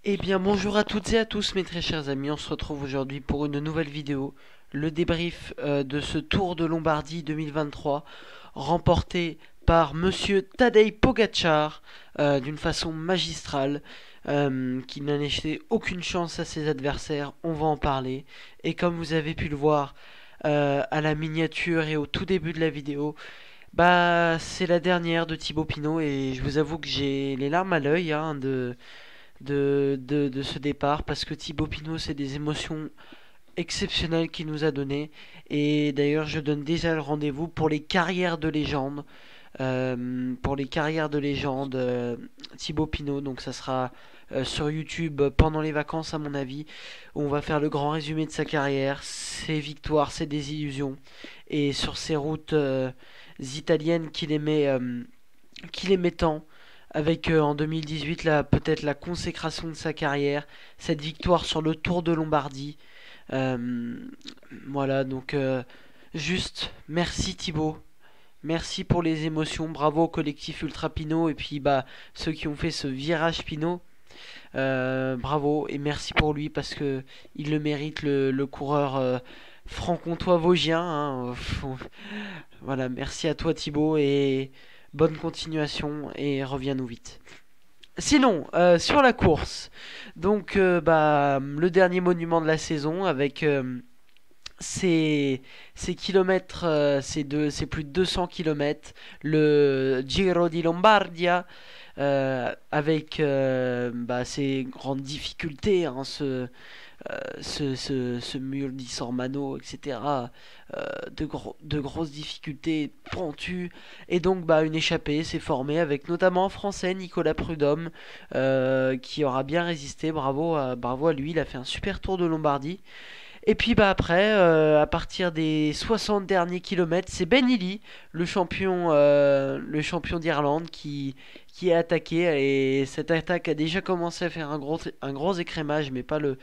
Eh bien bonjour à toutes et à tous mes très chers amis, on se retrouve aujourd'hui pour une nouvelle vidéo, le débrief de ce Tour de Lombardie 2023 remporté par Monsieur Tadej Pogacar d'une façon magistrale, qui n'a laissé aucune chance à ses adversaires, on va en parler. Et comme vous avez pu le voir à la miniature et au tout début de la vidéo, bah c'est la dernière de Thibaut Pinot et je vous avoue que j'ai les larmes à l'œil de ce départ parce que Thibaut Pinot, c'est des émotions exceptionnelles qu'il nous a données. Et d'ailleurs, je donne déjà le rendez-vous pour les carrières de légende. Thibaut Pinot, donc ça sera sur YouTube pendant les vacances à mon avis, où on va faire le grand résumé de sa carrière, ses victoires, ses désillusions, et sur ses routes italiennes qu'il aimait tant, avec en 2018 peut-être la consécration de sa carrière, cette victoire sur le Tour de Lombardie. Euh, voilà, donc juste merci Thibaut, merci pour les émotions, bravo au collectif Ultra Pinot et puis bah ceux qui ont fait ce virage Pinot. Bravo et merci pour lui parce que il le mérite, le coureur franc-comtois vosgien, hein. Voilà, merci à toi Thibaut et bonne continuation et reviens-nous vite. Sinon, sur la course, donc bah, le dernier monument de la saison avec ses kilomètres, ses plus de 200 kilomètres, le Giro di Lombardia, avec bah, ses grandes difficultés, hein, ce mur di Sormano, etc. De grosses difficultés pentues. Et donc bah, une échappée s'est formée avec notamment un Français, Nicolas Prudhomme, qui aura bien résisté. Bravo à lui, il a fait un super tour de Lombardie. Et puis bah après, à partir des 60 derniers kilomètres, c'est Ben Illy, le champion d'Irlande, qui est attaqué. Et cette attaque a déjà commencé à faire un gros écrémage, mais pas le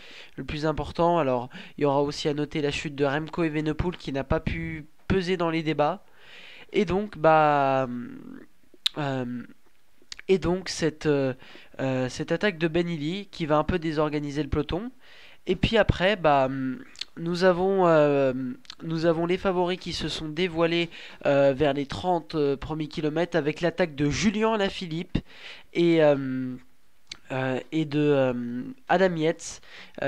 plus important. Alors il y aura aussi à noter la chute de Remco Evenepoel qui n'a pas pu peser dans les débats. Et donc bah euh, cette attaque de Ben Illy qui va un peu désorganiser le peloton. Et puis après, bah, nous avons, euh, nous avons les favoris qui se sont dévoilés vers les 30 premiers kilomètres avec l'attaque de Julien Alaphilippe et, et de Adam Yates.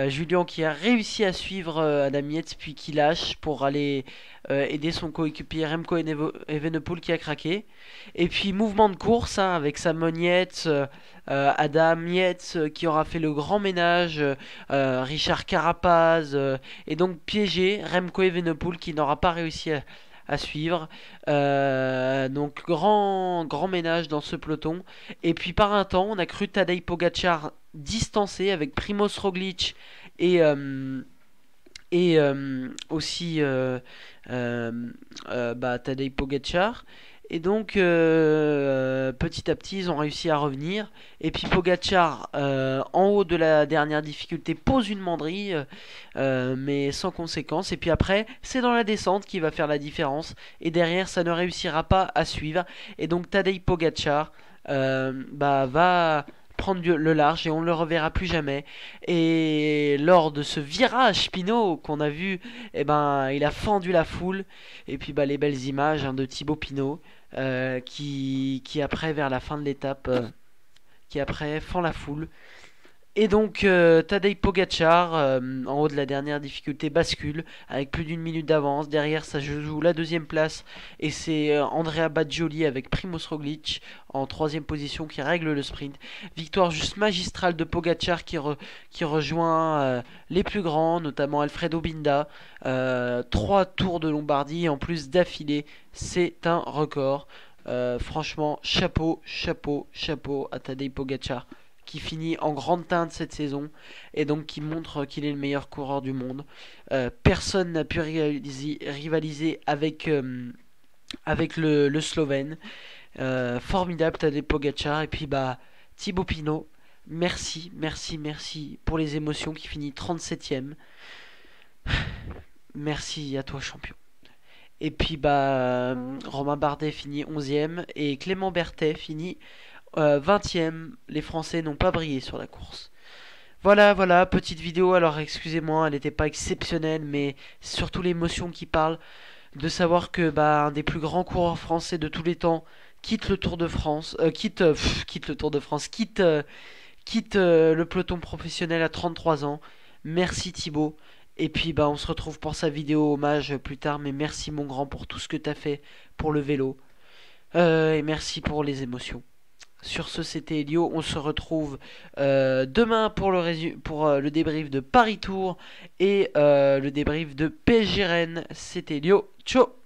Julien qui a réussi à suivre Adam Yates puis qui lâche pour aller aider son coéquipier Remco Evenepoel qui a craqué. Et puis mouvement de course hein, avec Simon Yates, Adam Yates qui aura fait le grand ménage, Richard Carapaz et donc piégé Remco Evenepoel qui n'aura pas réussi à suivre. Donc grand ménage dans ce peloton. Et puis par un temps, on a cru Tadej Pogacar distancé avec Primoz Roglic et aussi bah, Tadej Pogacar. Et donc petit à petit ils ont réussi à revenir. Et puis Pogacar en haut de la dernière difficulté pose une mandrie, mais sans conséquence. Et puis après c'est dans la descente qui va faire la différence. Et derrière ça ne réussira pas à suivre. Et donc Tadej Pogacar bah, va prendre le large et on ne le reverra plus jamais. Et lors de ce virage Pinot qu'on a vu, eh ben, il a fendu la foule. Et puis bah, les belles images hein, de Thibaut Pinot qui après vers la fin de l'étape, qui après fend la foule. Et donc Tadej Pogacar, en haut de la dernière difficulté, bascule avec plus d'une minute d'avance. Derrière, ça joue la deuxième place. Et c'est Andrea Baggioli avec Primoz Roglic en troisième position qui règle le sprint. Victoire juste magistrale de Pogacar qui rejoint les plus grands, notamment Alfredo Binda. Trois tours de Lombardie en plus d'affilée. C'est un record. Franchement, chapeau à Tadej Pogacar qui finit en grande teinte cette saison et donc qui montre qu'il est le meilleur coureur du monde. Personne n'a pu rivaliser avec le Slovène. Formidable Tadej Pogacar et puis bah Thibaut Pinot. Merci pour les émotions qui finit 37ème. Merci à toi champion. Et puis bah Romain Bardet finit 11ème et Clément Berthet finit 20ème. Les Français n'ont pas brillé sur la course. Voilà, petite vidéo. Alors excusez-moi, elle n'était pas exceptionnelle, mais c'est surtout l'émotion qui parle. De savoir que bah, un des plus grands coureurs français de tous les temps quitte le Tour de France, quitte le Tour de France, quitte le peloton professionnel à 33 ans. Merci Thibaut. Et puis bah on se retrouve pour sa vidéo hommage plus tard. Mais merci mon grand pour tout ce que t'as fait pour le vélo. Et merci pour les émotions. Sur ce, c'était Elio. On se retrouve demain pour le débrief de Paris Tour et le débrief de PSG Rennes. C'était Elio. Ciao.